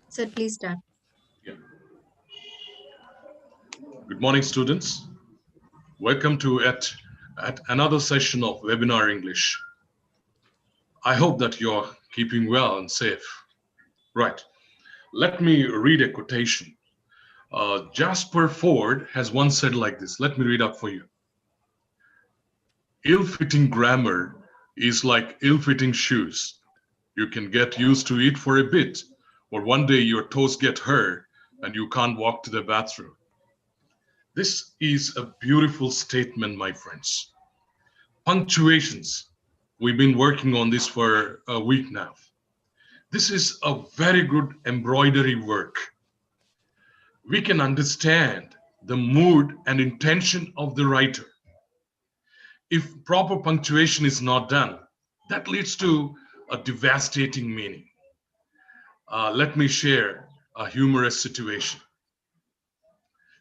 Sir, please start. Yeah. Good morning, students. Welcome to at another session of Webinar English. I hope that you're keeping well and safe. Right. Let me read a quotation. Jasper Ford has once said like this. Let me read up for you. Ill-fitting grammar is like ill-fitting shoes. You can get used to it for a bit, or one day your toes get hurt and you can't walk to the bathroom. This is a beautiful statement, my friends. Punctuations. We've been working on this for a week now. This is a very good embroidery work. We can understand the mood and intention of the writer. If proper punctuation is not done, that leads to a devastating meaning. Let me share a humorous situation.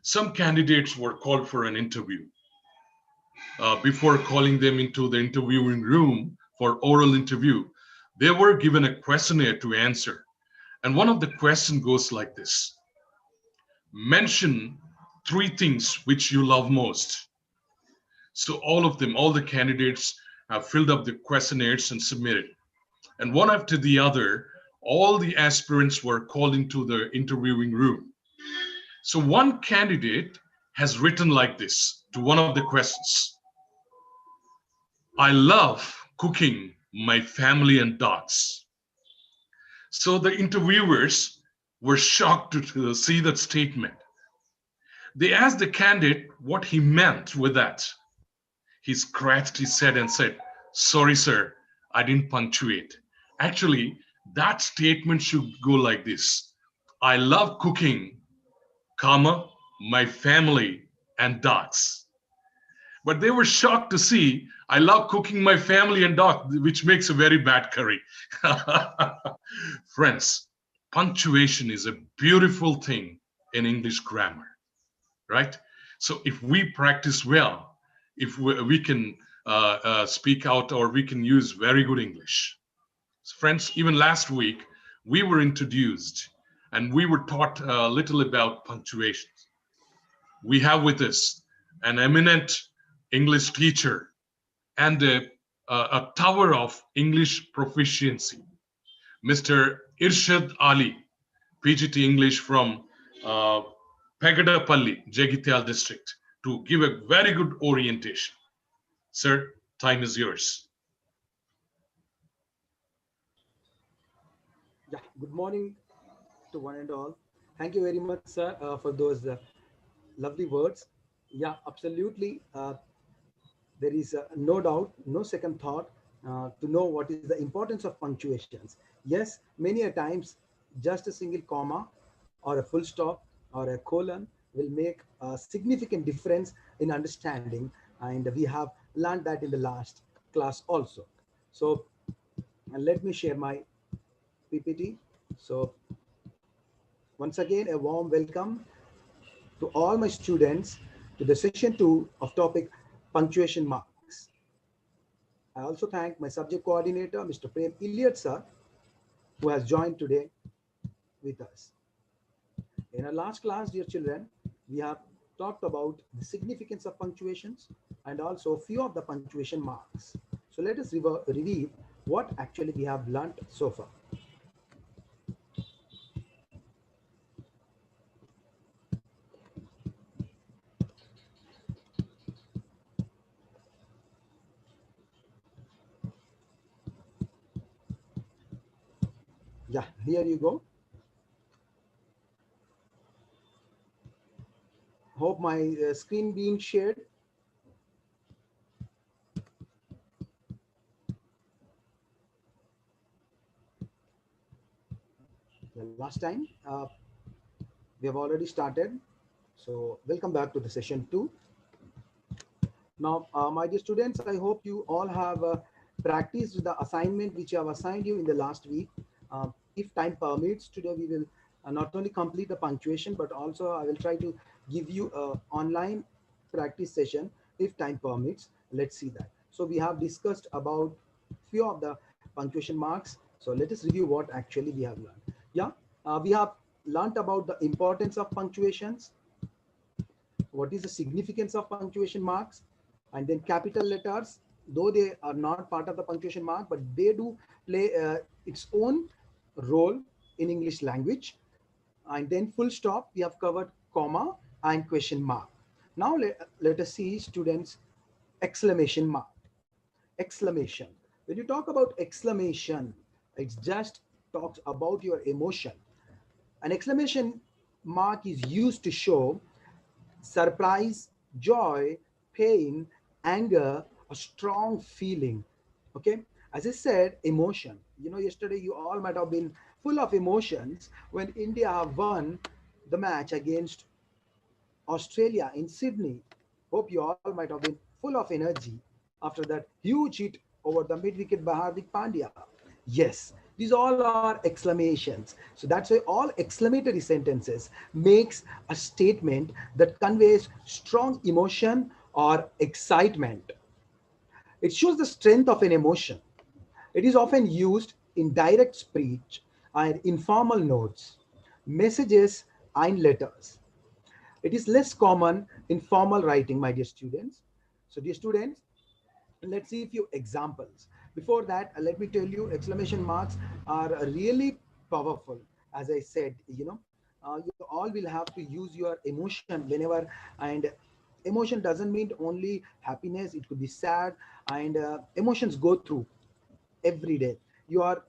Some candidates were called for an interview. Before calling them into the interviewing room for oral interview, they were given a questionnaire to answer. And one of the questions goes like this. Mention 3 things which you love most. So all of them, all the candidates have filled up the questionnaires and submitted. And one after the other, all the aspirants were called into the interviewing room. So one candidate has written like this to one of the questions. I love cooking my family and dogs. So the interviewers were shocked to see that statement. They asked the candidate what he meant with that. He scratched his head and said, sorry, sir, I didn't punctuate. Actually, that statement should go like this. I love cooking, comma, my family and dogs. But they were shocked to see I love cooking my family and dog, which makes a very bad curry. Friends, punctuation is a beautiful thing in English grammar, right? So if we practice well, if we can speak out or we can use very good English. So friends, even last week, we were introduced and we were taught a little about punctuation. We have with us an eminent English teacher and a tower of English proficiency, Mr. Irshad Ali, PGT English from Pegadapalli, Jagityal district, to give a very good orientation. Sir, time is yours. Yeah, good morning to one and all. Thank you very much, sir, for those lovely words. Yeah, absolutely. There is no doubt, no second thought to know what is the importance of punctuations. Yes, many a times just a single comma or a full stop or a colon will make a significant difference in understanding, and we have learned that in the last class also. So let me share my PPT. So once again, a warm welcome to all my students to the session 2 of topic punctuation marks. I also thank my subject coordinator, Mr. Prem Illiot sir, who has joined today with us. In our last class, dear children, we have talked about the significance of punctuations and also a few of the punctuation marks. So let us review what actually we have learned so far. Yeah, here you go. Hope my screen being shared. The last time we have already started. So welcome back to the session 2. Now, my dear students, I hope you all have practiced the assignment which I have assigned you in the last week. If time permits, today we will not only complete the punctuation, but also I will try to give you an online practice session if time permits. Let's see that. So we have discussed about few of the punctuation marks. So let us review what actually we have learned. Yeah, we have learned about the importance of punctuations, what is the significance of punctuation marks, and then capital letters, though they are not part of the punctuation mark, but they do play its own role in English language. And then full stop, we have covered comma and question mark. Now let us see students, exclamation mark. Exclamation, when you talk about exclamation, it just talks about your emotion. An exclamation mark is used to show surprise, joy, pain, anger, a strong feeling. Okay, as I said, emotion. You know, yesterday you all might have been full of emotions when India have won the match against Australia in Sydney. Hope you all might have been full of energy after that huge hit over the mid wicket by Hardik Pandya. Yes, these all are exclamations. So that's why all exclamatory sentences makes a statement that conveys strong emotion or excitement. It shows the strength of an emotion. It is often used in direct speech and informal notes, messages, and letters. It is less common in formal writing, my dear students. So, dear students, let's see a few examples. Before that, let me tell you, exclamation marks are really powerful. As I said, you all will have to use your emotion whenever, and emotion doesn't mean only happiness. It could be sad, and emotions go through every day. You are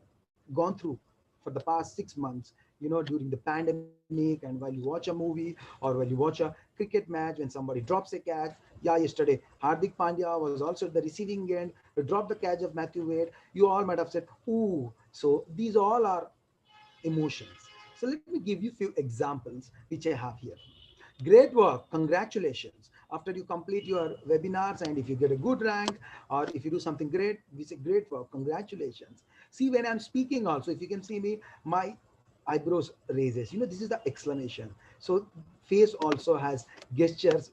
gone through for the past 6 months, during the pandemic, and while you watch a movie or while you watch a cricket match, when somebody drops a catch. Yeah, yesterday Hardik Pandya was also at the receiving end to drop the catch of Matthew Wade. You all might have said, ooh. So these all are emotions. So let me give you few examples which I have here. Great work, congratulations. After you complete your webinars, and if you get a good rank or if you do something great, we say great work, congratulations. See, when I'm speaking also, if you can see me, my eyebrows raises. This is the exclamation. So face also has gestures,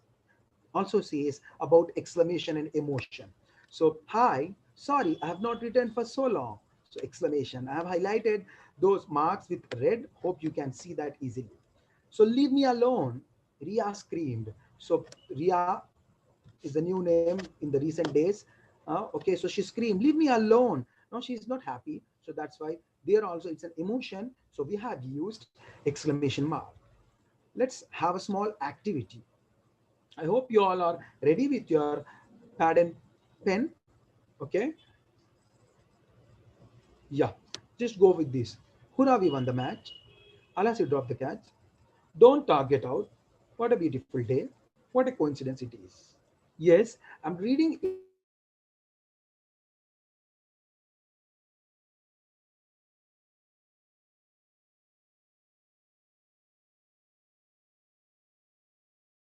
also says about exclamation and emotion. So, hi, sorry, I have not written for so long. So, exclamation. I have highlighted those marks with red. Hope you can see that easily. So, leave me alone. Ria screamed. So, Ria is a new name in the recent days. Okay, so she screamed, leave me alone. No, she's not happy. So, that's why there also it's an emotion. So, we have used exclamation mark. Let's have a small activity. I hope you all are ready with your pad and pen. Okay. Yeah. Just go with this. Hurrah, we won the match. Alas, you dropped the catch. Don't target out. What a beautiful day. What a coincidence it is. Yes, I'm reading it from the English version. So you all might have been listening to it from the Hindi version. So let me read it from the English version.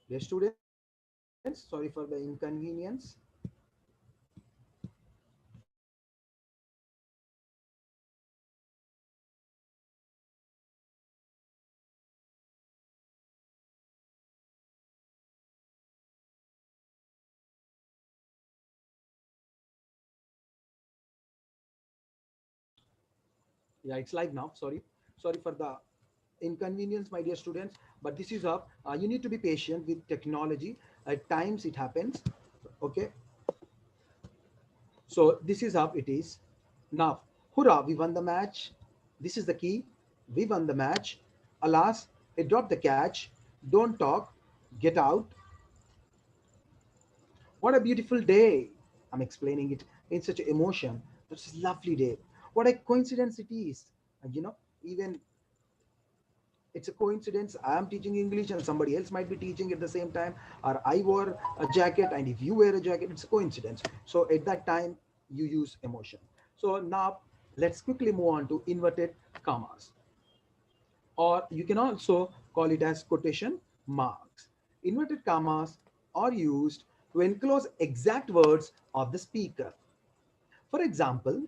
Dear students, sorry for the inconvenience. Yeah, it's live now. Sorry for the inconvenience, my dear students. But this is up. You need to be patient with technology. At times it happens. Okay. So this is up. It is now. Hurrah! We won the match. This is the key. We won the match. Alas, it dropped the catch. Don't talk. Get out. What a beautiful day. I'm explaining it in such emotion. That's a lovely day. What a coincidence it is. And even It's a coincidence. I am teaching English and somebody else might be teaching at the same time, or I wore a jacket and if you wear a jacket, it's a coincidence. So at that time, you use emotion. So now let's quickly move on to inverted commas, or you can also call it as quotation marks. Inverted commas are used to enclose exact words of the speaker. For example,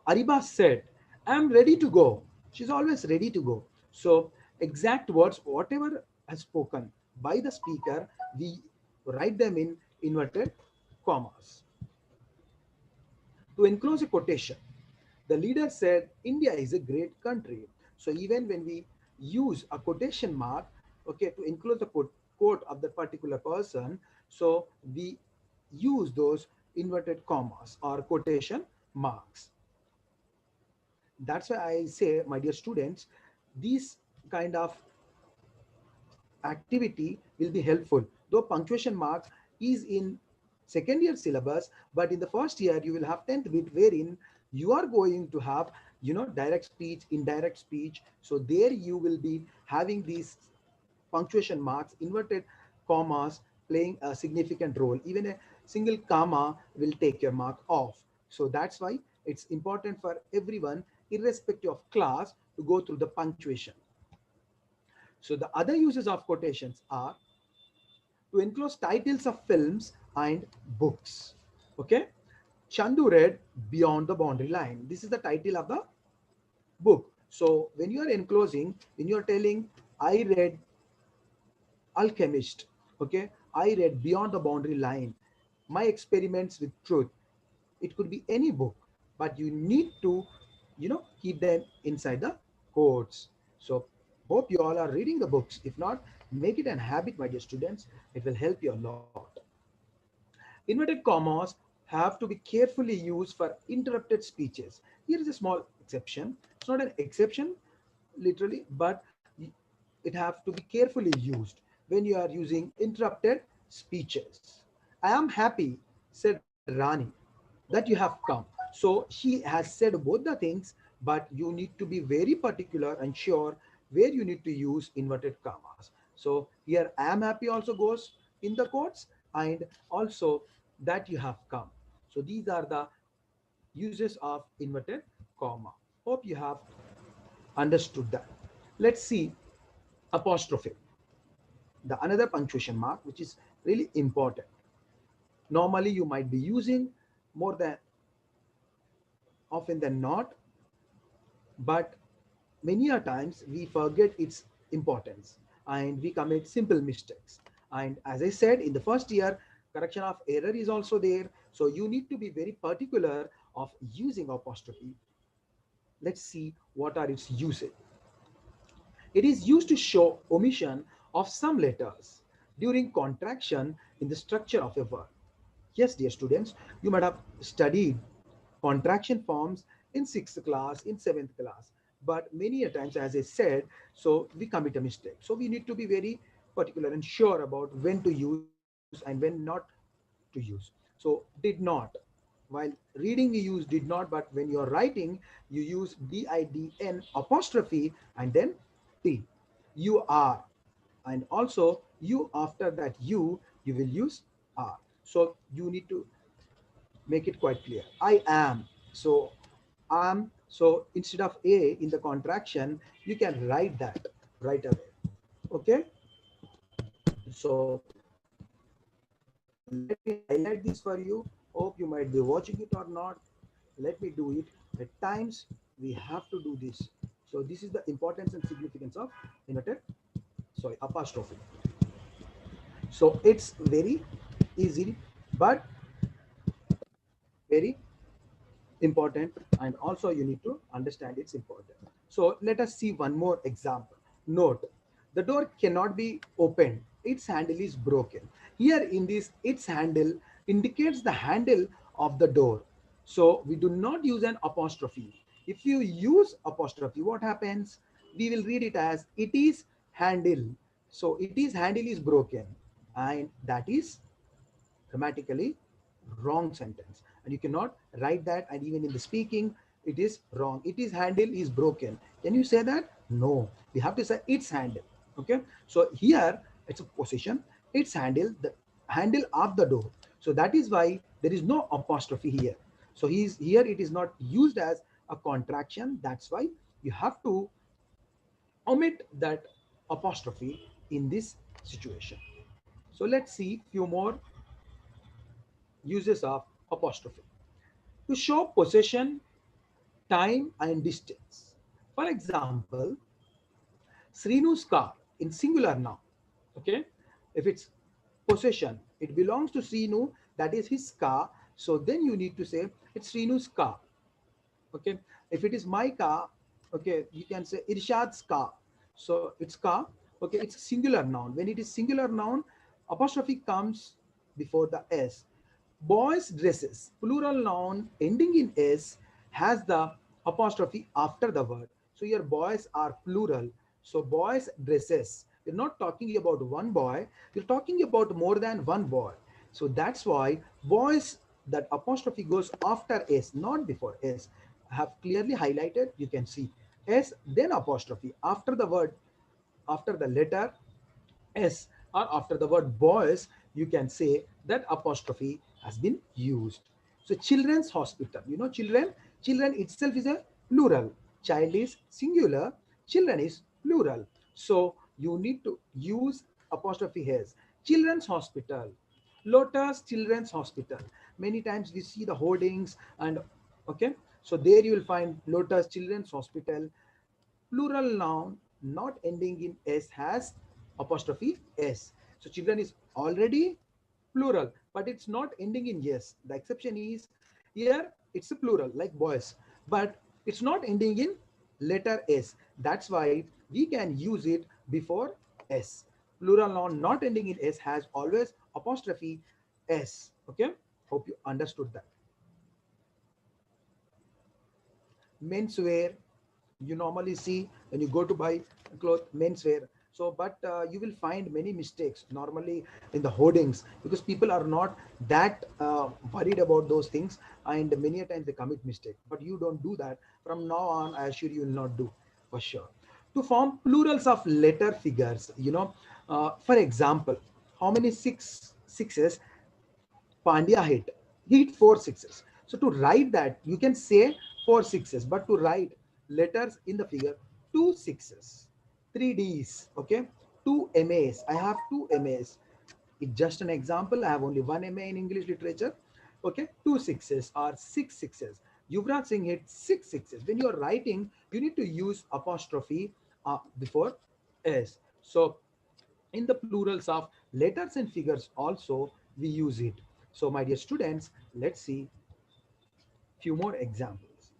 Ariba said, I'm ready to go. She's always ready to go. So exact words, whatever has spoken by the speaker, we write them in inverted commas. To enclose a quotation, the leader said, India is a great country. So even when we use a quotation mark, okay, to enclose the quote of the particular person, so we use those inverted commas or quotation marks. That's why I say, my dear students, these kind of activity will be helpful. Though punctuation marks is in second year syllabus, but in the first year you will have 10th bit wherein you are going to have direct speech, indirect speech. So there you will be having these punctuation marks, inverted commas playing a significant role. Even a single comma will take your mark off. So that's why it's important for everyone, irrespective of class, to go through the punctuation. So the other uses of quotations are to enclose titles of films and books. Okay. Chandu read Beyond the Boundary Line. This is the title of the book. So when you are enclosing, when you are telling, I read Alchemist, okay, I read Beyond the Boundary Line, my experiments with truth. It could be any book, but you need to, keep them inside the quotes. So hope you all are reading the books. If not, make it an habit, my dear students. It will help you a lot. Inverted commas have to be carefully used for interrupted speeches. Here is a small exception. It's not an exception literally, but it have to be carefully used when you are using interrupted speeches. I am happy, said Rani, that you have come. So she has said both the things, but you need to be very particular and sure where you need to use inverted commas. So here I am happy also goes in the quotes, and also that you have come. So these are the uses of inverted comma. Hope you have understood that. Let's see apostrophe, the another punctuation mark which is really important. Normally you might be using more than often than not, but many a times we forget its importance and we commit simple mistakes. And as I said, in the first year, correction of error is also there. So you need to be very particular of using apostrophe. Let's see what are its uses. It is used to show omission of some letters during contraction in the structure of a word. Yes, dear students, you might have studied contraction forms in sixth class, in seventh class, but many a times, as I said, so we commit a mistake. So we need to be very particular and sure about when to use and when not to use. So did not. While reading you use did not, but when you're writing, you use didn apostrophe and then t. You are, and also you after that you will use are. So you need to make it quite clear. I am. So am. So instead of a in the contraction, you can write that right away. Okay. So let me highlight this for you. Hope you might be watching it or not. Let me do it. At times we have to do this. So this is the importance and significance of inverted, sorry, apostrophe. So it's very easy, but very important, and also you need to understand it's important. So let us see one more example. Note, the door cannot be opened, its handle is broken. Here in this, its handle indicates the handle of the door, so we do not use an apostrophe. If you use apostrophe, what happens? We will read it as it is handle. So it is handle is broken, and that is grammatically wrong sentence, and you cannot write that. And even in the speaking, it is wrong. It is handle is broken. Can you say that? No, we have to say its handle. Okay, so here it's a possession, its handle, the handle of the door. So that is why there is no apostrophe here. So he's here, it is not used as a contraction. That's why you have to omit that apostrophe in this situation. So let's see few more uses of apostrophe to show possession, time, and distance. For example, Srinu's car in singular noun. Okay, if it's possession, it belongs to Srinu, that is his car. So then you need to say it's Srinu's car. Okay, if it is my car, okay, you can say Irshad's car. So it's car. Okay, it's a singular noun. When it is singular noun, apostrophe comes before the s. Boys dresses, plural noun ending in s, has the apostrophe after the word. So your boys are plural. So boys dresses, you're not talking about one boy, you're talking about more than one boy. So that's why boys, that apostrophe goes after s, not before s. I have clearly highlighted, you can see s, then apostrophe after the word, after the letter s, or after the word boys, you can say that apostrophe has been used. So children's hospital, you know, children itself is a plural, child is singular, children is plural. So you need to use apostrophe has. Children's hospital, Lotus Children's Hospital. Many times we see the hoardings and okay, so there you will find Lotus Children's Hospital. Plural noun not ending in s has apostrophe s. So children is already plural, but it's not ending in yes. The exception is here it's a plural like boys, but it's not ending in letter s. That's why we can use it before s. Plural noun not ending in s has always apostrophe s. Okay, hope you understood that. Menswear, you normally see when you go to buy clothes, menswear. So but you will find many mistakes normally in the hoardings, because people are not that worried about those things, and many a times they commit mistake, but you don't do that. From now on, I assure you will not do, for sure. To form plurals of letter figures, you know, for example, how many sixes Pandya hit four sixes. So to write that, you can say four sixes, but to write letters in the figure, two sixes, three Ds, okay, two MAs. I have two MAs. It's just an example. I have only one MA in English literature. Okay, two sixes or six sixes. Yuvraj Singh hit six sixes. When you're writing, you need to use apostrophe before S. So in the plurals of letters and figures also we use it. So my dear students, let's see few more examples,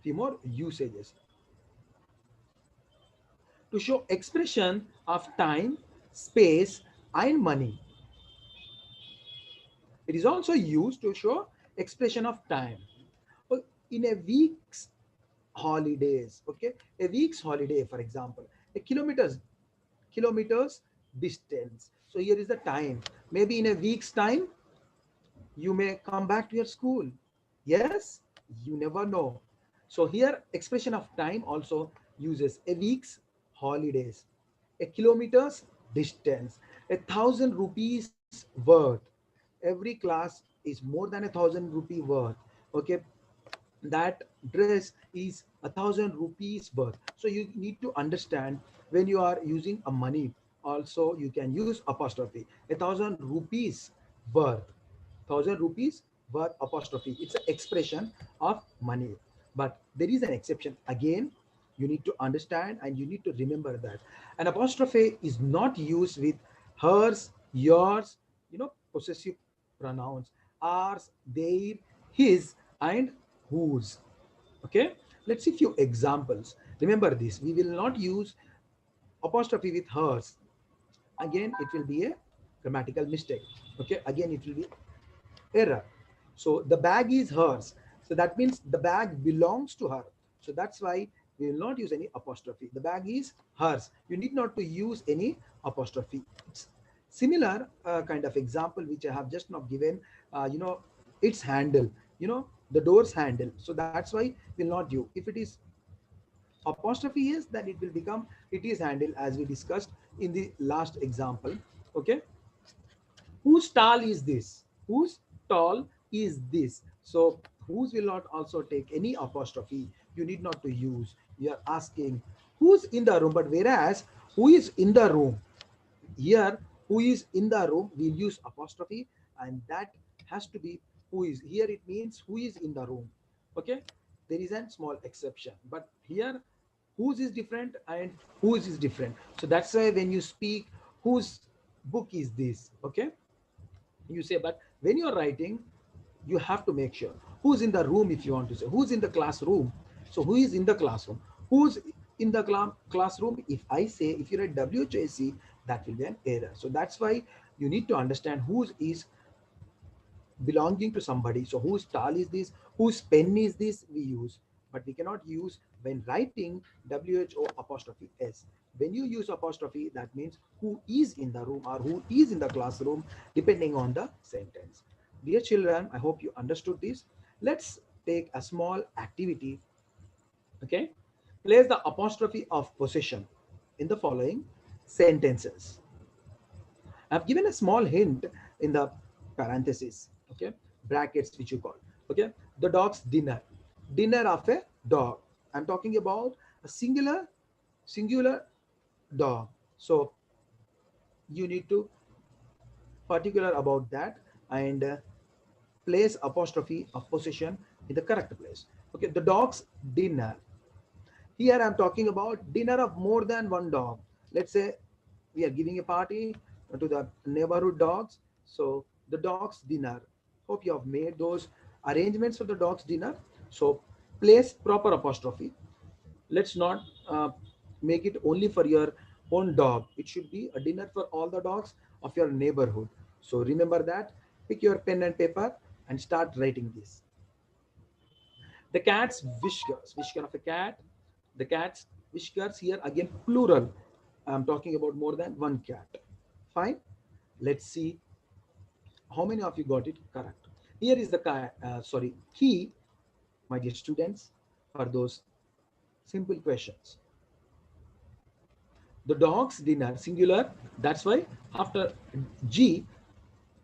few more usages to show expression of time, space, and money. It is also used to show expression of time. Well, in a week's holidays, okay, a week's holiday, for example, a kilometers distance. So here is the time. Maybe in a week's time, you may come back to your school. Yes, you never know. So here expression of time also uses a week's holidays, a kilometers distance, 1,000 rupees worth. Every class is more than 1,000 rupee worth. Okay, that dress is 1,000 rupees worth. So you need to understand, when you are using a money, also you can use apostrophe, 1,000 rupees worth, 1,000 rupees worth apostrophe. It's an expression of money. But there is an exception again. You need to understand and you need to remember that an apostrophe is not used with hers, yours, you know, possessive pronouns, ours, their, his, and whose. Okay, let's see few examples. Remember this, we will not use apostrophe with hers. Again, it will be a grammatical mistake. Okay, again it will be error. So the bag is hers. So that means the bag belongs to her. So that's why we will not use any apostrophe. The bag is hers. You need not to use any apostrophe. It's similar kind of example which I have just now given. You know, its handle. the door's handle. So that's why will not you. If it is apostrophe is, then it will become it is handle, as we discussed in the last example. Okay, whose tall is this? Whose tall is this? So whose will not also take any apostrophe. You need not to use. You are asking who's in the room, but whereas who is in the room, here who is in the room we'll use apostrophe, and that has to be who is. Here it means who is in the room. Okay, there is a small exception, but here whose is different and whose is different. So that's why when you speak whose book is this, okay, you say. But when you're writing, you have to make sure who's in the room. If you want to say who's in the classroom, so who is in the classroom, who's in the classroom. If I say, if you write WHAC, that will be an error. So that's why you need to understand whose is belonging to somebody. So whose tall is this, whose pen is this, we use. But we cannot use when writing who apostrophe s. When you use apostrophe, that means who is in the room or who is in the classroom, depending on the sentence. Dear children, I hope you understood this. Let's take a small activity. Okay, place the apostrophe of possession in the following sentences. I've given a small hint in the parentheses, okay, brackets which you call, okay, the dog's dinner, dinner of a dog. I'm talking about a singular dog. So you need to particular about that and place apostrophe of possession in the correct place. Okay, the dog's dinner. Here I'm talking about dinner of more than one dog. Let's say we are giving a party to the neighborhood dogs. So the dog's dinner. Hope you have made those arrangements for the dog's dinner. So place proper apostrophe. Let's not make it only for your own dog. It should be a dinner for all the dogs of your neighborhood. So remember that. Pick your pen and paper and start writing this. The cat's whiskers, whisker of a cat. The cat's whiskers, here again plural. I'm talking about more than one cat. Fine. Let's see how many of you got it correct. Here is the cat, sorry, he, my dear students, for those simple questions. The dog's dinner, singular. That's why after G,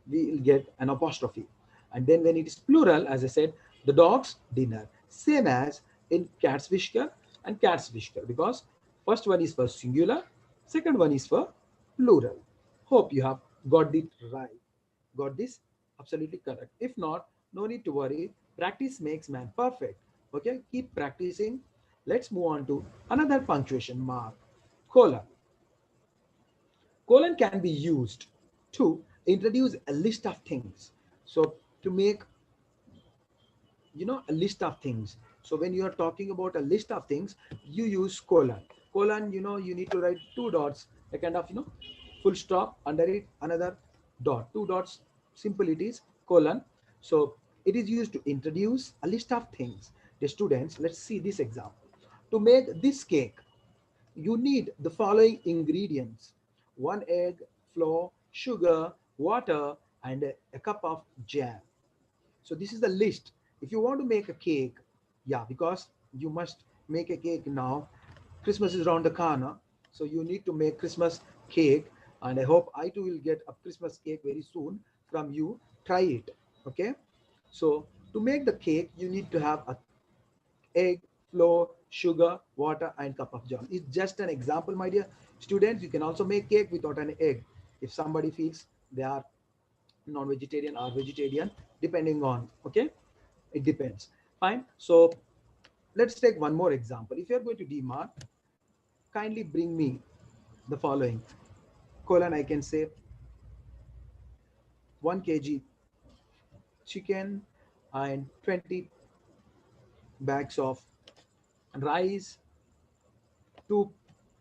we will get an apostrophe. And then when it is plural, as I said, the dog's dinner. Same as in cat's whisker and cat's whisker, because first one is for singular, second one is for plural. Hope you have got it right. Got this absolutely correct. If not, no need to worry. Practice makes man perfect. Okay, keep practicing. Let's move on to another punctuation mark, colon. Colon can be used to introduce a list of things. So to make, a list of things. So when you are talking about a list of things, you use colon. Colon, you need to write two dots, a kind of, full stop, under it another dot, two dots. Simple it is, colon. So it is used to introduce a list of things. The students, let's see this example. To make this cake, you need the following ingredients: one egg, flour, sugar, water, and a cup of jam. So this is the list. If you want to make a cake, yeah, because you must make a cake now. Christmas is around the corner, so you need to make Christmas cake, and I hope I too will get a Christmas cake very soon from you. Try it, okay? So to make the cake, you need to have a egg, flour, sugar, water, and cup of jam. It's just an example, my dear students. You can also make cake without an egg if somebody feels they are non-vegetarian or vegetarian, depending on, okay, it depends. Fine. So let's take one more example. If you're going to DMart, kindly bring me the following: colon, I can say 1 kg chicken and 20 bags of rice, 2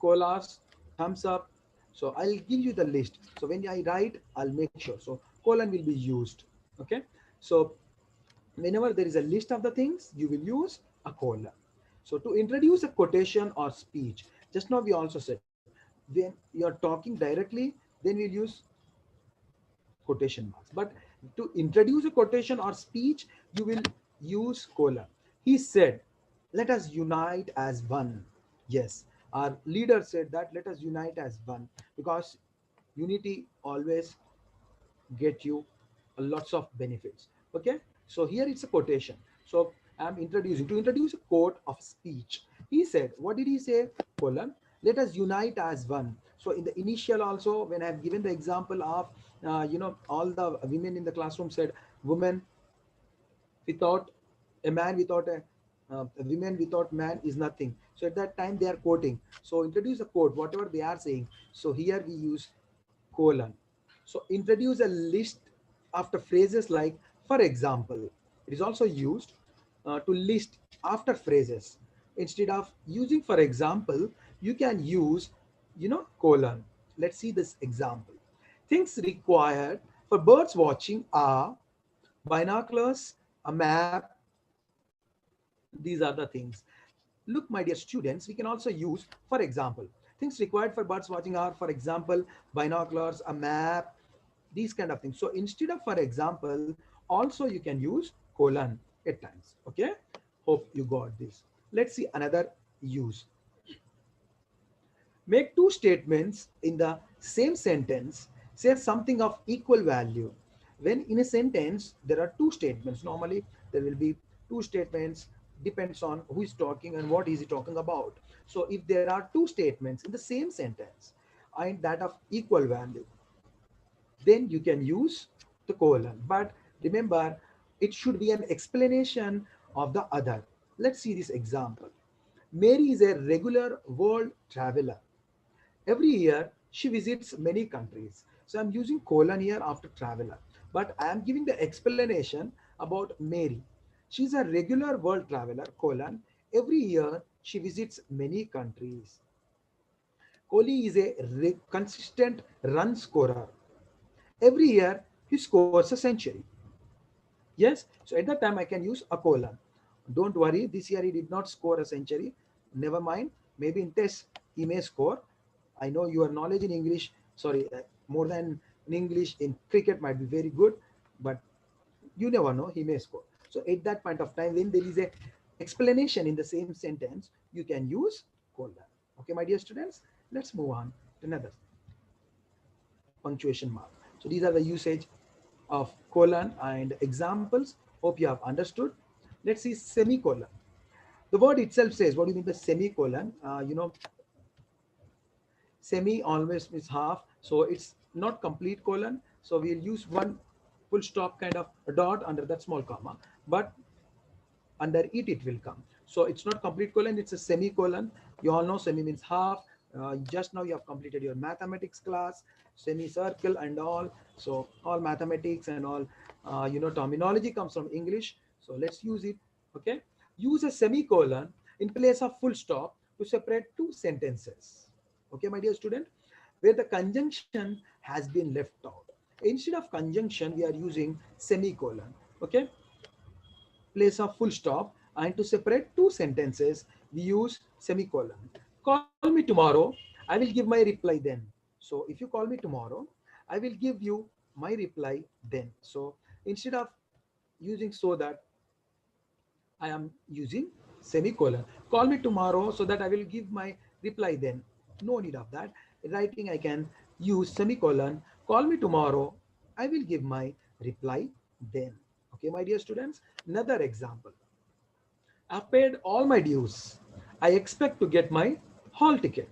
colas, thumbs up. So I'll give you the list. So when I write, I'll make sure. So colon will be used. Okay. So whenever there is a list of the things, you will use a colon. So to introduce a quotation or speech, just now we also said when you're talking directly, then we'll use quotation marks. But to introduce a quotation or speech, you will use colon. He said, let us unite as one. Yes, our leader said that let us unite as one, because unity always get you lots of benefits. Okay, so here it's a quotation. So I'm introducing to introduce a quote of speech. He said, what did he say? Colon, let us unite as one. So in the initial also, when I've given the example of all the women in the classroom said, women without a man, without a women without man is nothing. So at that time they are quoting, so introduce a quote whatever they are saying. So here we use colon. So introduce a list after phrases like for example. It is also used to list after phrases. Instead of using for example, you can use colon. Let's see this example. Things required for birds watching are binoculars, a map. These are the things. Look, my dear students, we can also use for example. Things required for birds watching are, for example, binoculars, a map, these kind of things. So instead of for example, also you can use colon at times. Okay, hope you got this. Let's see another use. Make two statements in the same sentence, say something of equal value. When in a sentence, there are two statements. Normally, there will be two statements, depends on who is talking and what is he talking about. So if there are two statements in the same sentence and that of equal value, then you can use the colon. But remember, it should be an explanation of the other. Let's see this example. Mary is a regular world traveler. Every year, she visits many countries. So I'm using colon here after traveler. But I am giving the explanation about Mary. She's a regular world traveler, colon. Every year, she visits many countries. Kohli is a consistent run scorer. Every year, he scores a century. Yes, so at that time I can use a colon. Don't worry, this year he did not score a century. Never mind, maybe in test he may score. I know your knowledge in English, sorry, more than in English, in cricket might be very good, but you never know, he may score. So at that point of time, when there is a explanation in the same sentence, you can use colon. Okay, my dear students, let's move on to another punctuation mark. So these are the usage of colon and examples. Hope you have understood. Let's see semicolon. The word itself says, what do you mean by semicolon? Semi always means half, so it's not complete colon. So we'll use one full stop kind of a dot under that small comma, but under it will come. So it's not complete colon, it's a semicolon. You all know semi means half. Just now you have completed your mathematics class, semicircle and all. So all mathematics and all terminology comes from English, so let's use it. Okay, use a semicolon in place of full stop to separate two sentences. Okay, my dear student, where the conjunction has been left out. Instead of conjunction, we are using semicolon. Okay, place a full stop, and to separate two sentences we use semicolon. Call me tomorrow, I will give my reply then. So if you call me tomorrow, I will give you my reply then. So instead of using so that, I am using semicolon. Call me tomorrow so that I will give my reply then. No need of that. In writing, I can use semicolon. Call me tomorrow. I will give my reply then. Okay, my dear students. Another example. I've paid all my dues. I expect to get my hall ticket.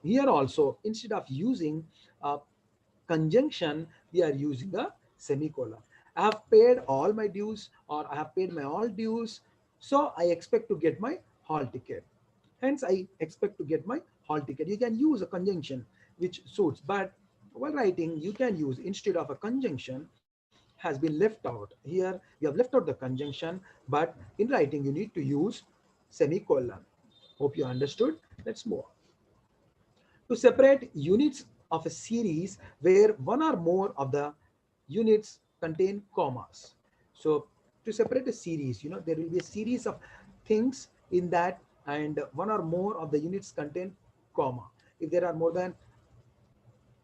Here also, instead of using a conjunction, we are using a semicolon. I have paid all my dues, or I have paid my all dues, so I expect to get my hall ticket. Hence, I expect to get my hall ticket. You can use a conjunction which suits, but while writing, you can use, instead of a conjunction has been left out. Here, you have left out the conjunction, but in writing, you need to use semicolon. Hope you understood. Let's move on. To separate units of a series where one or more of the units contain commas. So to separate a series, there will be a series of things in that, and one or more of the units contain comma. If there are more than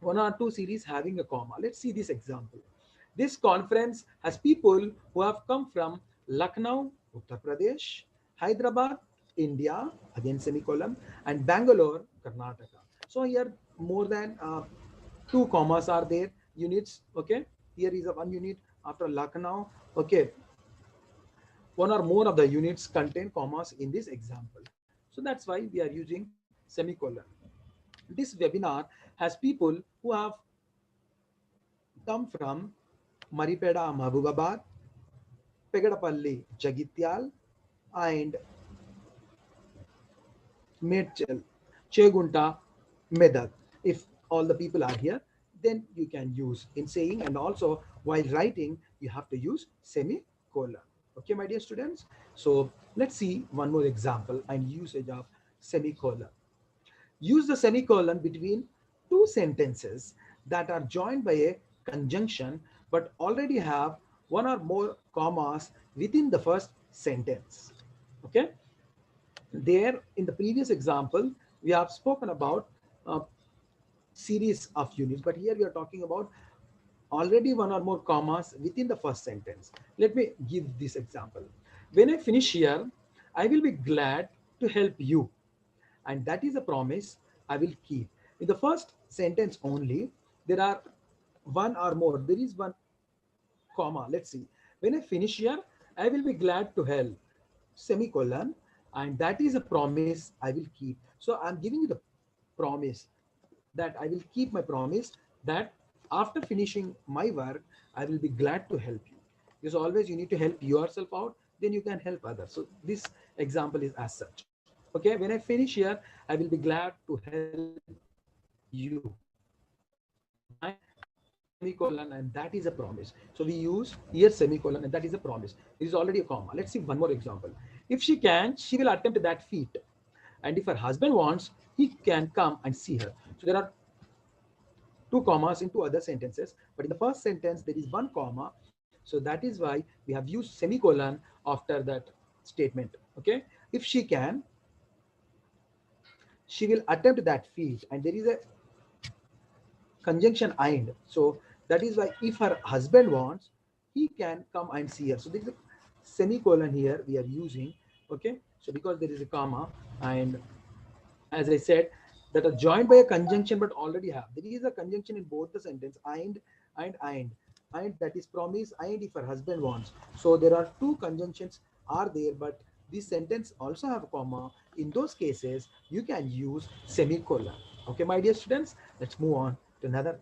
one or two series having a comma, let's see this example. This conference has people who have come from Lucknow, Uttar Pradesh, Hyderabad, India, again semicolon, and Bangalore, Karnataka. So here more than two commas are there, units. Okay, here is a one unit after Lucknow. Okay, one or more of the units contain commas in this example. So that's why we are using semicolon. This webinar has people who have come from Maripeda, Mahbubabad, Pegadapalli, Jagityal, and Medchal, Chegunta, Medak. If all the people are here, then you can use in saying, and also while writing, you have to use semicolon. Okay, my dear students. So let's see one more example and usage of semicolon. Use the semicolon between two sentences that are joined by a conjunction but already have one or more commas within the first sentence. Okay, there in the previous example we have spoken about a series of units, but here we are talking about already one or more commas within the first sentence. Let me give this example. When I finish here, I will be glad to help you, and that is a promise I will keep. In the first sentence only, there are one or more, there is one comma. Let's see. When I finish here, I will be glad to help, semicolon, and that is a promise I will keep. So I'm giving you the promise that I will keep my promise that after finishing my work, I will be glad to help you. Because always you need to help yourself out, then you can help others. So this example is as such. Okay, when I finish here, I will be glad to help you. Fine. Semicolon, and that is a promise. So we use here semicolon, and that is a promise. There is already a comma. Let's see one more example. If she can, she will attempt that feat. And if her husband wants, he can come and see her. So there are two commas in two other sentences, but in the first sentence there is one comma. So that is why we have used semicolon after that statement. Okay, if she can, she will attempt that feat, and there is a conjunction and. So that is why if her husband wants, he can come and see her. So there is a semicolon here we are using. Okay, so because there is a comma, and as I said, that are joined by a conjunction but already have. There is a conjunction in both the sentence, and that is promise and if her husband wants. So there are two conjunctions are there, but this sentence also have a comma. In those cases, you can use semicolon. Okay, my dear students, let's move on to another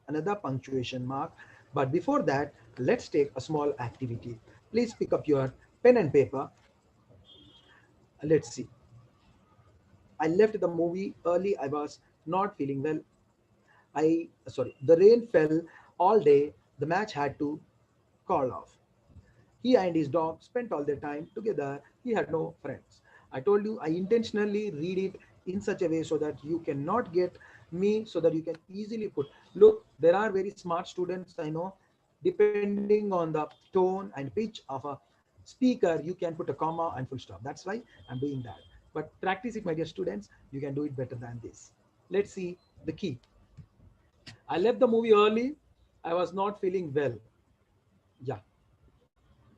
another punctuation mark. But before that, let's take a small activity. Please pick up your pen and paper. Let's see. I left the movie early. I was not feeling well. The rain fell all day. The match had to call off. He and his dog spent all their time together. He had no friends. I told you I intentionally read it in such a way so that you cannot get me, so that you can easily put. Look, there are very smart students I know. Depending on the tone and pitch of a speaker, you can put a comma and full stop. That's why I'm doing that. But practice it, my dear students. You can do it better than this. Let's see the key. I left the movie early. I was not feeling well. Yeah,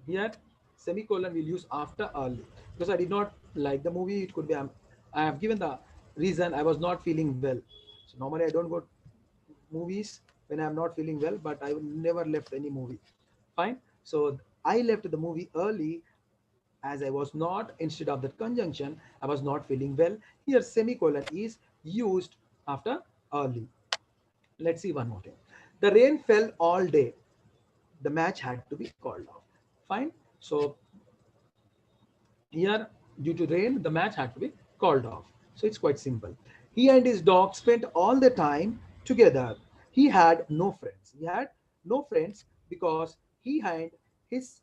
here semicolon will use after early because I did not like the movie. It could be I have given the reason I was not feeling well. So normally I don't go movies when I'm not feeling well, but I never left any movie. Fine. So I left the movie early as I was not, instead of that conjunction, I was not feeling well. Here semicolon is used after early. Let's see one more thing. The rain fell all day. The match had to be called off. Fine. So here, due to rain, the match had to be called off. So it's quite simple. He and his dog spent all the time together. He had no friends. He had no friends because his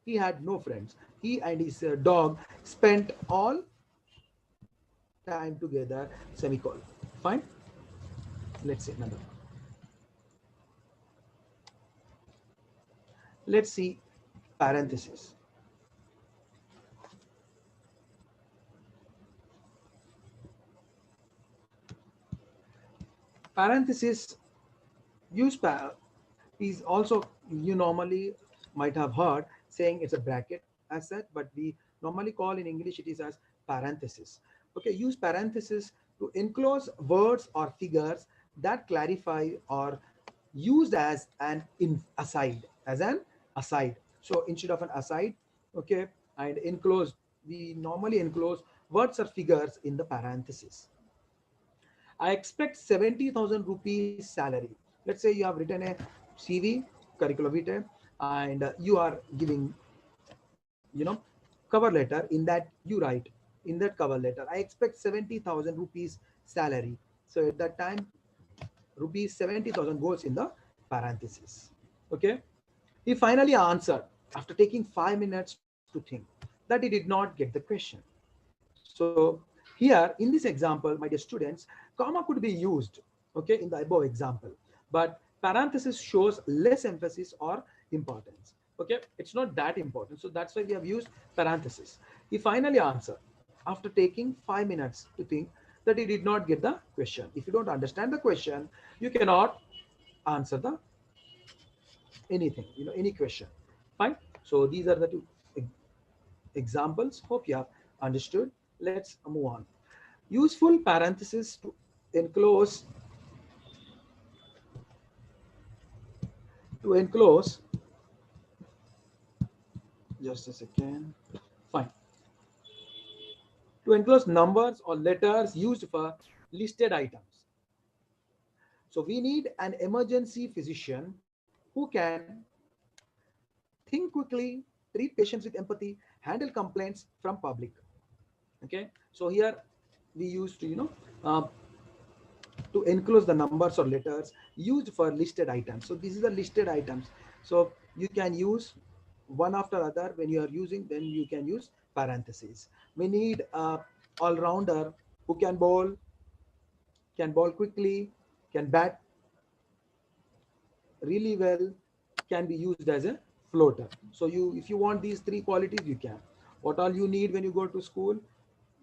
he had no friends. He and his dog spent all time together. Semicolon. Fine. Let's see another. Let's see parenthesis. Parenthesis use is also, you normally might have heard saying it's a bracket as such, but we normally call in English it is as parenthesis. Okay, use parenthesis to enclose words or figures that clarify or used as an aside, as an aside. So instead of an aside, okay, and enclose, we normally enclose words or figures in the parenthesis. I expect 70,000 rupees salary. Let's say you have written a CV, curriculum vitae, and you are giving, cover letter. In that you write, in that cover letter, I expect 70,000 rupees salary. So at that time, rupees 70,000 goes in the parenthesis. Okay. He finally answered after taking 5 minutes to think that he did not get the question. So here in this example, my dear students, comma could be used, okay, in the above example, but parenthesis shows less emphasis or importance. Okay, it's not that important. So that's why we have used parenthesis. He finally answered after taking 5 minutes to think that he did not get the question. If you don't understand the question, you cannot answer the anything, any question. Fine. So these are the two examples. Hope you have understood. Let's move on. Useful parenthesis enclose to enclose just a second. Fine. To enclose numbers or letters used for listed items. So we need an emergency physician who can think quickly, treat patients with empathy, handle complaints from public. Okay, so here we used to, uh, to enclose the numbers or letters used for listed items. So this is the listed items. So you can use one after other. When you are using, then you can use parentheses. We need a all-rounder who can bowl quickly, can bat really well, can be used as a floater. So if you want these three qualities, you can. What all you need when you go to school?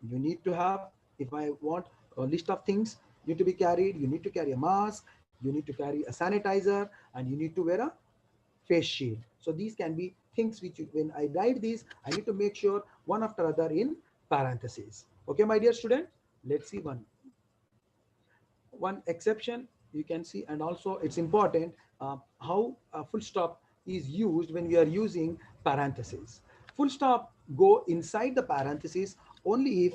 You need to have, if I want a list of things need to be carried, you need to carry a mask, you need to carry a sanitizer, and you need to wear a face shield. So these can be things which when I write these, I need to make sure one after other in parentheses. Okay, my dear student, let's see one exception you can see. And also it's important how a full stop is used when we are using parentheses. Full stop go inside the parentheses only if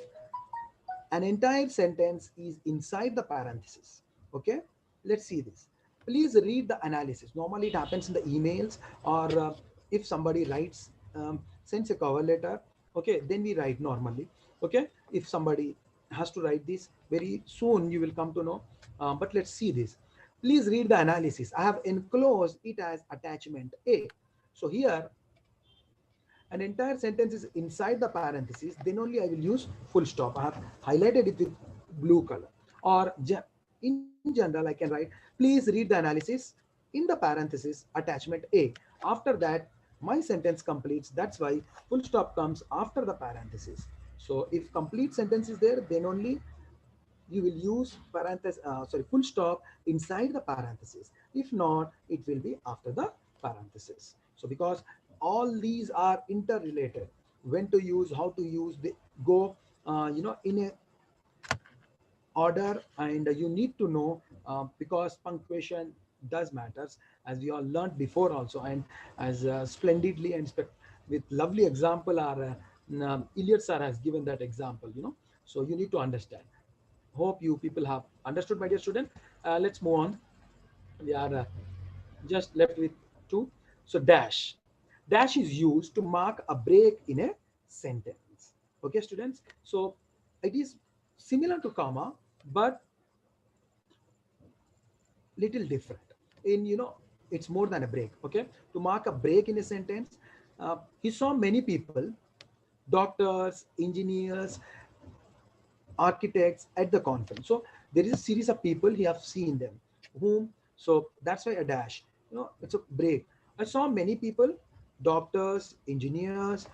an entire sentence is inside the parenthesis. Okay, let's see this. Please read the analysis. Normally it happens in the emails, or if somebody writes, sends a cover letter, okay, then we write normally. Okay, if somebody has to write this very soon, you will come to know. But let's see this. Please read the analysis. I have enclosed it as attachment A. So here an entire sentence is inside the parenthesis, then only I will use full stop. I have highlighted it with blue color. Or in general, I can write, please read the analysis in the parenthesis attachment A. After that, my sentence completes. That's why full stop comes after the parenthesis. So if complete sentence is there, then only you will use full stop inside the parenthesis. If not, it will be after the parenthesis. So because all these are interrelated, when to use, how to use, they go in a order, and you need to know, because punctuation does matters, as we all learned before also, and as splendidly and with lovely example our Iliad sir has given that example, so you need to understand. Hope you people have understood, my dear student. Let's move on. We are just left with two. So dash is used to mark a break in a sentence. Okay, students. So it is similar to comma, but little different. In it's more than a break. Okay, to mark a break in a sentence, he saw many people, doctors, engineers, architects at the conference. So there is a series of people, he have seen them, whom, so that's why a dash, it's a break. I saw many people, doctors, engineers,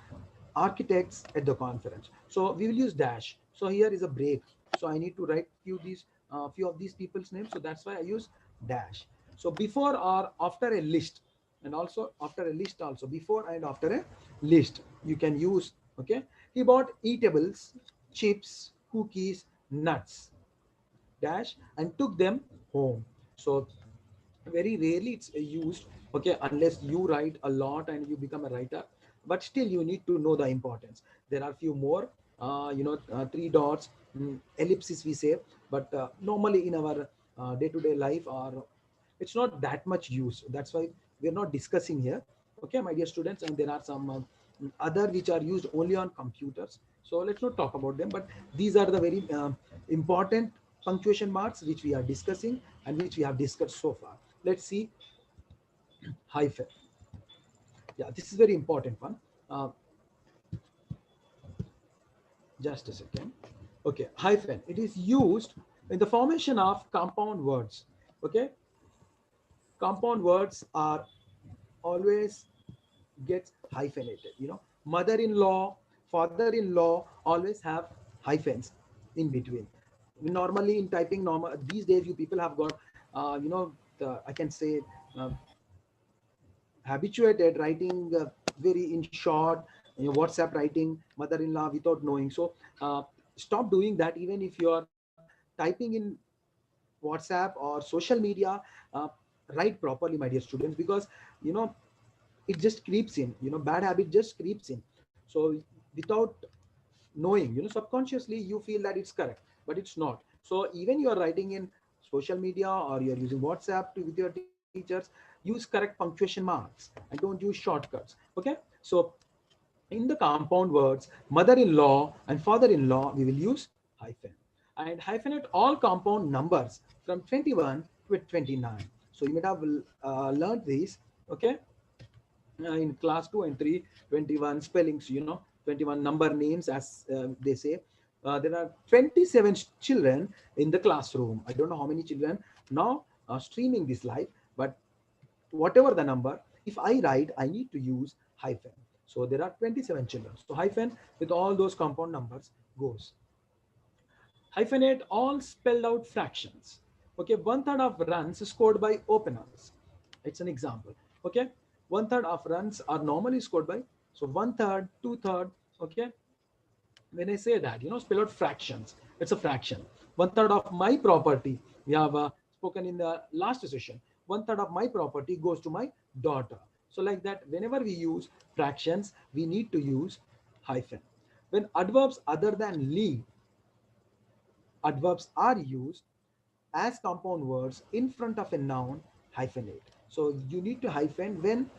architects at the conference. So we will use dash. So here is a break. So I need to write few these a few of these people's names, so that's why I use dash. So before or after a list, and also after a list, also before and after a list you can use. Okay, he bought eatables, chips, cookies, nuts, dash, and took them home. So very rarely it's used, okay, unless you write a lot and you become a writer, but still you need to know the importance. There are few more, three dots, ellipsis we say, but normally in our day-to-day life, or it's not that much use. That's why we're not discussing here, okay, my dear students. And there are some other which are used only on computers, so let's not talk about them, but these are the very important punctuation marks which we are discussing and which we have discussed so far. Let's see hyphen. Yeah, this is very important one. uh, just a second. Okay, hyphen, it is used in the formation of compound words. Okay, compound words are always gets hyphenated. Mother-in-law, father-in-law always have hyphens in between. Normally in typing, normal these days you people have got I can say uh, habituated writing very in short, WhatsApp writing mother-in-law without knowing. So stop doing that. Even if you are typing in WhatsApp or social media, uh, write properly, my dear students, because you know it just creeps in. Bad habit just creeps in. So without knowing, subconsciously you feel that it's correct, but it's not. So even you are writing in social media or you're using WhatsApp with your teachers, use correct punctuation marks and don't use shortcuts. Okay, so in the compound words mother-in-law and father-in-law, we will use hyphen, and hyphenate all compound numbers from 21 to 29. So you might have learned these, okay, in class 2 and 3, 21 spellings, 21 number names, as they say. There are 27 children in the classroom. I don't know how many children now streaming this live, but whatever the number, if I write, I need to use hyphen. So there are 27 children. So hyphen with all those compound numbers goes. Hyphenate all spelled out fractions. Okay, one third of runs scored by openers. It's an example. Okay, one third of runs are normally scored by, so one third, two third. Okay, when I say that, spell out fractions. It's a fraction. One third of my property. We have spoken in the last session. One third of my property goes to my daughter. So like that, whenever we use fractions, we need to use hyphen. When adverbs other than leave, adverbs are used as compound words in front of a noun, hyphenate. So you need to hyphen when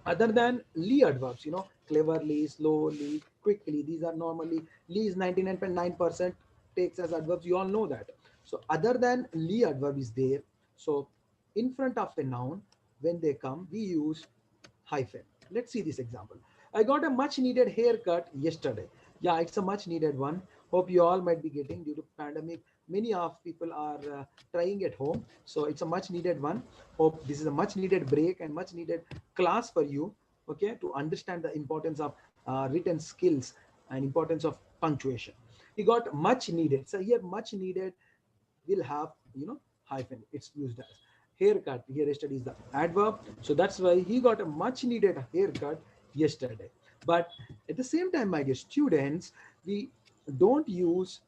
other than Lee adverbs, cleverly, slowly, quickly. These are normally, Lee is 99.9% takes as adverbs. You all know that. So other than Lee adverb is there. So in front of a noun, when they come, we use hyphen. Let's see this example. I got a much needed haircut yesterday. Yeah, it's a much needed one. Hope you all might be getting due to pandemic. Many of people are trying at home. So it's a much needed one. Hope this is a much needed break and much needed class for you. Okay, to understand the importance of written skills and importance of punctuation. He got much needed. So here much needed will have, hyphen. It's used as haircut. Here yesterday is the adverb, so that's why he got a much needed haircut yesterday. But at the same time, my dear students, we don't use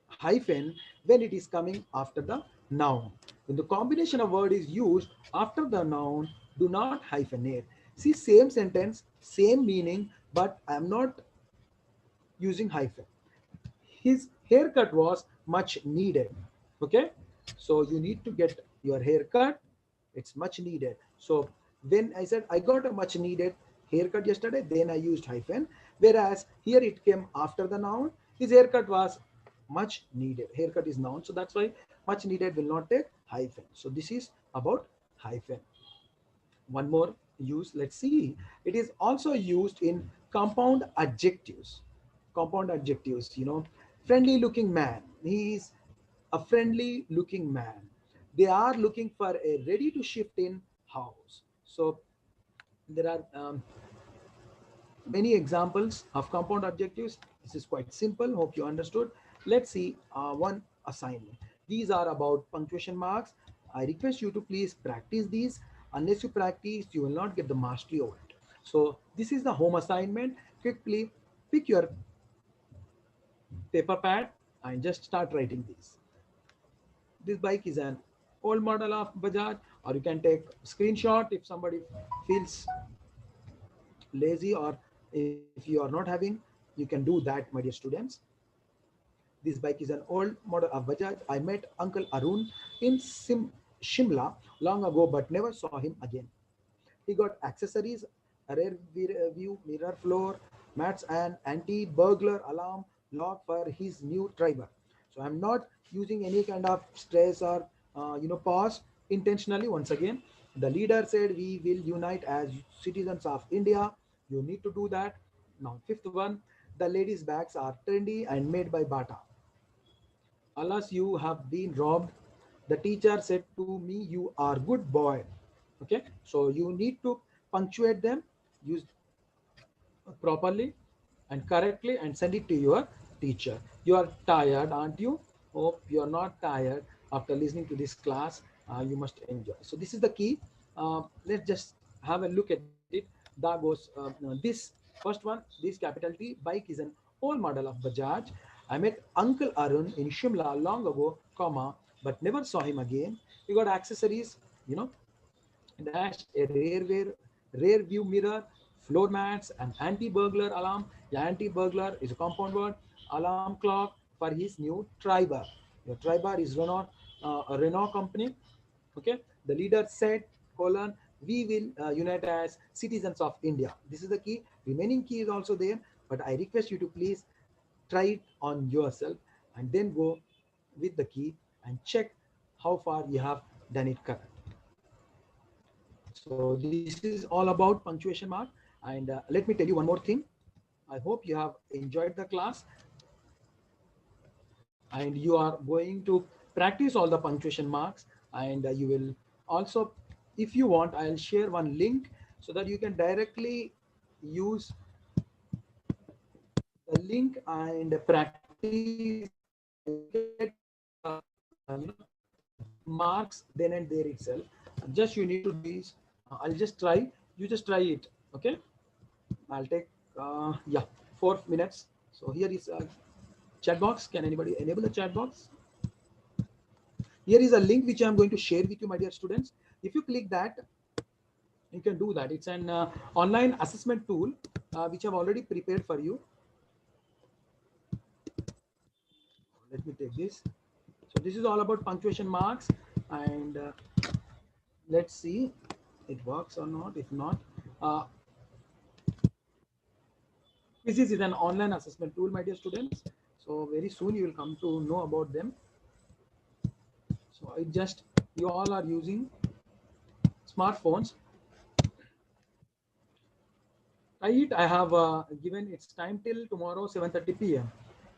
hyphen when it is coming after the noun. When the combination of word is used after the noun, do not hyphenate. See, same sentence, same meaning, but I am not using hyphen. His haircut was much needed. Okay, so you need to get your haircut, it's much needed. So when I said I got a much needed haircut yesterday, then I used hyphen, whereas here it came after the noun. His haircut was much needed. Haircut is noun, so that's why much needed will not take hyphen. So this is about hyphen. One more use, let's see. It is also used in compound adjectives. Compound adjectives, friendly looking man, he is a friendly looking man. They are looking for a ready to shift in house. So there are many examples of compound adjectives. This is quite simple, hope you understood. Let's see one assignment. These are about punctuation marks. I request you to please practice these. Unless you practice, you will not get the mastery over it. So this is the home assignment. Quickly pick your paper pad and just start writing these. This bike is an old model of Bajaj, or you can take screenshot if somebody feels lazy, or if you are not having, you can do that, my dear students. This bike is an old model of Bajaj. I met Uncle Arun in Shimla long ago, but never saw him again. He got accessories, a rear view mirror, floor mats, and anti-burglar alarm lock for his new driver. So I'm not using any kind of stress or pause intentionally. Once again, the leader said we will unite as citizens of India. You need to do that. Now, fifth one, the ladies' bags are trendy and made by Bata. Alas, you have been robbed. The teacher said to me, you are good boy. Okay, so you need to punctuate them, use properly and correctly, and send it to your teacher. You are tired, aren't you? Hope you are not tired after listening to this class. You must enjoy. So this is the key. Let's just have a look at it. That goes this first one. This capital T bike is an old model of Bajaj. I met Uncle Arun in Shimla long ago, comma, but never saw him again. He got accessories, you know, dash, a rear view mirror, floor mats, an anti-burglar alarm. The anti-burglar is a compound word. Alarm clock for his new Triber. Your Triber is Renault, a Renault company. Okay, the leader said, colon, we will unite as citizens of India. This is the key. Remaining key is also there, but I request you to please try it on yourself and then go with the key and check how far you have done it correct. So this is all about punctuation mark. And let me tell you one more thing. I hope you have enjoyed the class and you are going to practice all the punctuation marks. And you will also, if you want, I'll share one link so that you can directly use the link and practice and get marks then and there itself. Just you need to do this. I'll just try. You just try it. Okay. I'll take yeah 4 minutes. So here is a chat box. Can anybody enable the chat box? Here is a link which I'm going to share with you, my dear students. If you click that, you can do that. It's an online assessment tool which I've already prepared for you. Let me take this. So this is all about punctuation marks, and let's see it works or not. If not, uh, quizzes is an online assessment tool, my dear students. So very soon you will come to know about them. So it just, you all are using smartphones. Right, I have given its time till tomorrow 7:30 p.m.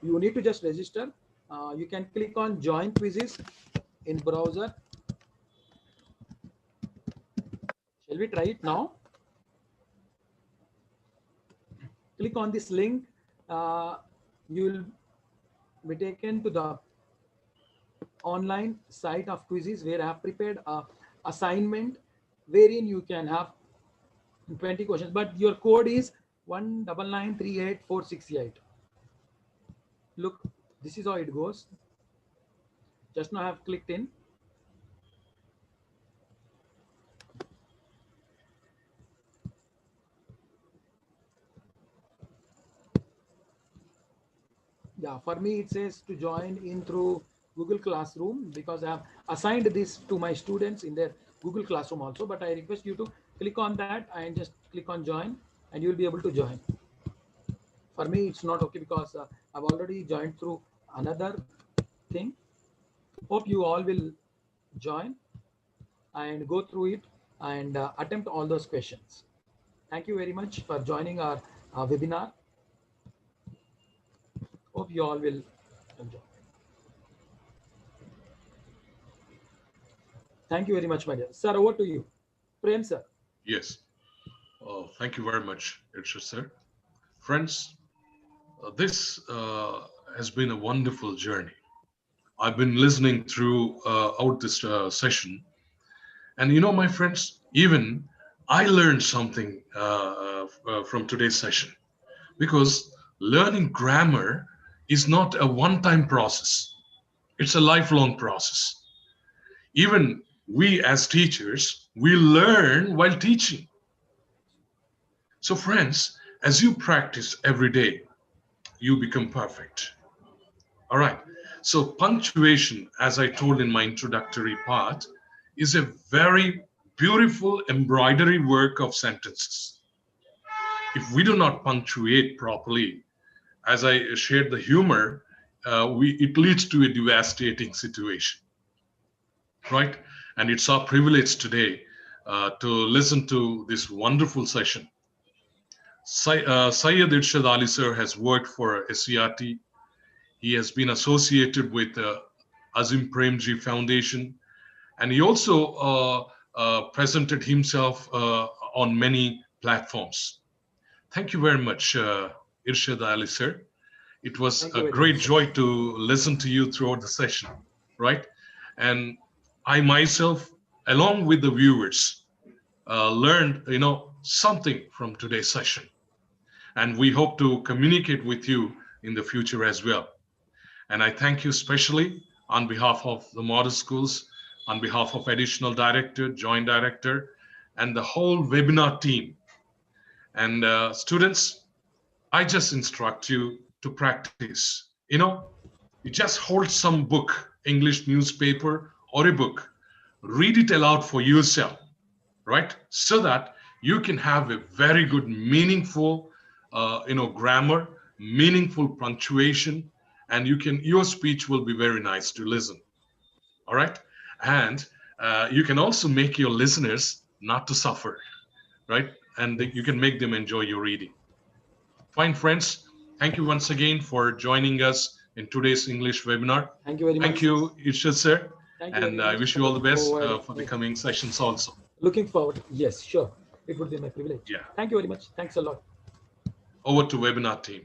You need to just register. You can click on join quizzes in browser. Shall we try it now? Click on this link. You will be taken to the online site of quizzes where I have prepared a assignment wherein you can have 20 questions, but your code is 1993848. Look, this is how it goes. Just now I have clicked in. Yeah, for me it says to join in through Google Classroom because I have assigned this to my students in their Google Classroom also. But I request you to click on that and just click on join, and you will be able to join. For me, it's not okay because I've already joined through another thing. Hope you all will join and go through it and attempt all those questions. Thank you very much for joining our webinar. Hope you all will enjoy. Thank you very much, my dear. Sir, over to you. Prem, sir. Yes. Thank you very much, Irshad sir. Friends, this has been a wonderful journey. I've been listening through out this session. And my friends, even I learned something from today's session, because learning grammar is not a one-time process. It's a lifelong process. Even we as teachers, we learn while teaching. So friends, as you practice every day, you become perfect. All right. So punctuation, as I told in my introductory part, is a very beautiful embroidery work of sentences. If we do not punctuate properly, as I shared the humor, it leads to a devastating situation, right? And it's our privilege today to listen to this wonderful session. Syed Irshad Ali sir has worked for SERT. He has been associated with Azim Premji Foundation, and he also presented himself on many platforms. Thank you very much, Irshad Ali sir. It was a great joy to listen to you throughout the session, right? And I myself, along with the viewers, learned, something from today's session. And we hope to communicate with you in the future as well. And I thank you especially on behalf of the model schools, on behalf of additional director, joint director, and the whole webinar team. And students, I just instruct you to practice. You just hold some book, English newspaper or a book, read it aloud for yourself, right? So that you can have a very good, meaningful, grammar, meaningful punctuation, and your speech will be very nice to listen. All right. And you can also make your listeners not to suffer, right? And you can make them enjoy your reading. Fine, friends. Thank you once again for joining us in today's English webinar. Thank you very much. Thank you, Irshad sir. Thank you and I wish you all the best for the coming sessions also. Looking forward. Yes, sure. It would be my privilege. Yeah. Thank you very much. Thanks a lot. Over to webinar team.